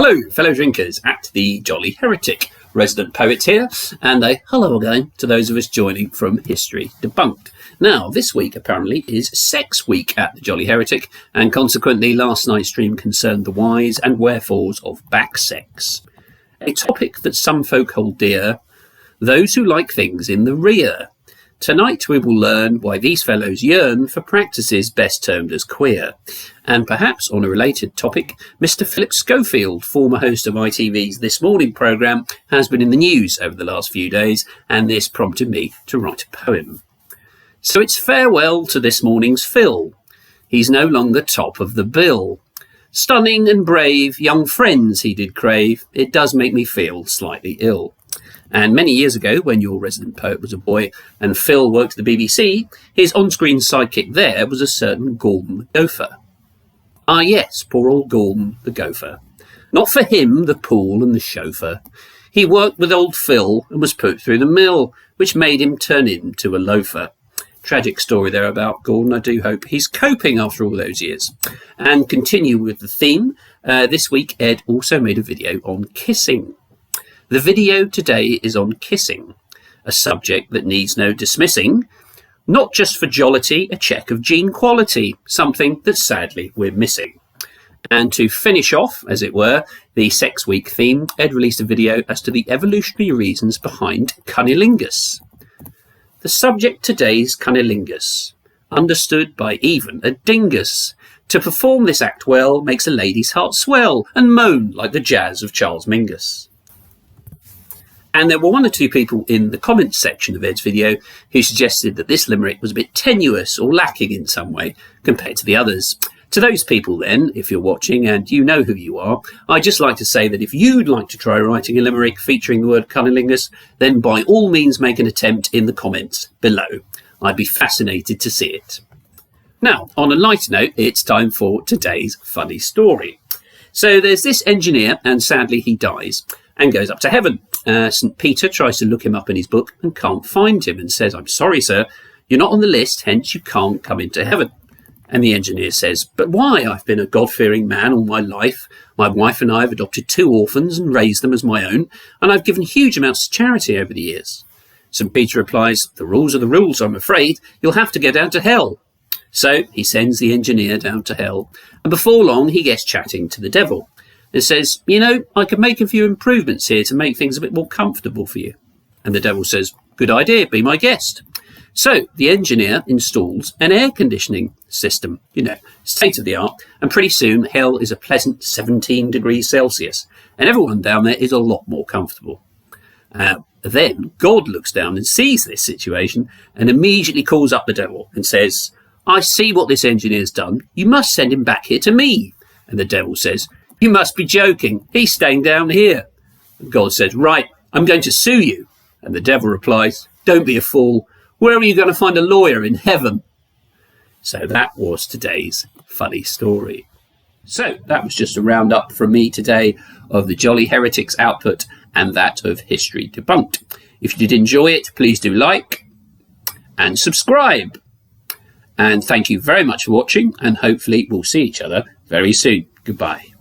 Hello, fellow drinkers at the Jolly Heretic. Resident poet here, and a hello again to those of us joining from History Debunked. Now, this week apparently is Sex Week at the Jolly Heretic, and consequently last night's stream concerned the whys and wherefores of back sex. A topic that some folk hold dear, those who like things in the rear. Tonight we will learn why these fellows yearn for practices best termed as queer. And perhaps on a related topic, Mr. Phillip Schofield, former host of ITV's This Morning programme, has been in the news over the last few days, and this prompted me to write a poem. So it's farewell to this morning's Phil. He's no longer top of the bill. Stunning and brave, young friends he did crave. It does make me feel slightly ill. And many years ago, when your resident poet was a boy and Phil worked at the BBC, his on-screen sidekick there was a certain Gordon the Gopher. Ah yes, poor old Gordon the Gopher. Not for him, the pool and the chauffeur. He worked with old Phil and was put through the mill, which made him turn into a loafer. Tragic story there about Gordon. I do hope he's coping after all those years. And continue with the theme. This week, Ed also made a video on kissing. The video today is on kissing, a subject that needs no dismissing, not just for jollity, a check of gene quality, something that sadly we're missing. And to finish off, as it were, the Sex Week theme, Ed released a video as to the evolutionary reasons behind cunnilingus. The subject today's cunnilingus, understood by even a dingus. To perform this act well makes a lady's heart swell and moan like the jazz of Charles Mingus. And there were one or two people in the comments section of Ed's video who suggested that this limerick was a bit tenuous or lacking in some way compared to the others. To those people then, if you're watching and you know who you are, I'd just like to say that if you'd like to try writing a limerick featuring the word cunnilingus, then by all means make an attempt in the comments below. I'd be fascinated to see it. Now, on a lighter note, it's time for today's funny story. So there's this engineer, and sadly he dies and goes up to heaven. St. Peter tries to look him up in his book and can't find him and says, "I'm sorry, sir, you're not on the list, hence you can't come into heaven." And the engineer says, "But why? I've been a God-fearing man all my life. My wife and I have adopted 2 orphans and raised them as my own, and I've given huge amounts to charity over the years." St. Peter replies, "The rules are the rules, I'm afraid. You'll have to go down to hell." So he sends the engineer down to hell, and before long he gets chatting to the devil. It says, "You know, I could make a few improvements here to make things a bit more comfortable for you." And the devil says, "Good idea, be my guest." So the engineer installs an air conditioning system, state of the art, and pretty soon hell is a pleasant 17 degrees Celsius, and everyone down there is a lot more comfortable. Then God looks down and sees this situation and immediately calls up the devil and says, "I see what this engineer's done. You must send him back here to me." And the devil says, "You must be joking. He's staying down here." And God says, "Right, I'm going to sue you." And the devil replies, "Don't be a fool. Where are you going to find a lawyer in heaven?" So that was today's funny story. So that was just a roundup from me today of the Jolly Heretics output and that of History Debunked. If you did enjoy it, please do like and subscribe. And thank you very much for watching, and hopefully we'll see each other very soon. Goodbye.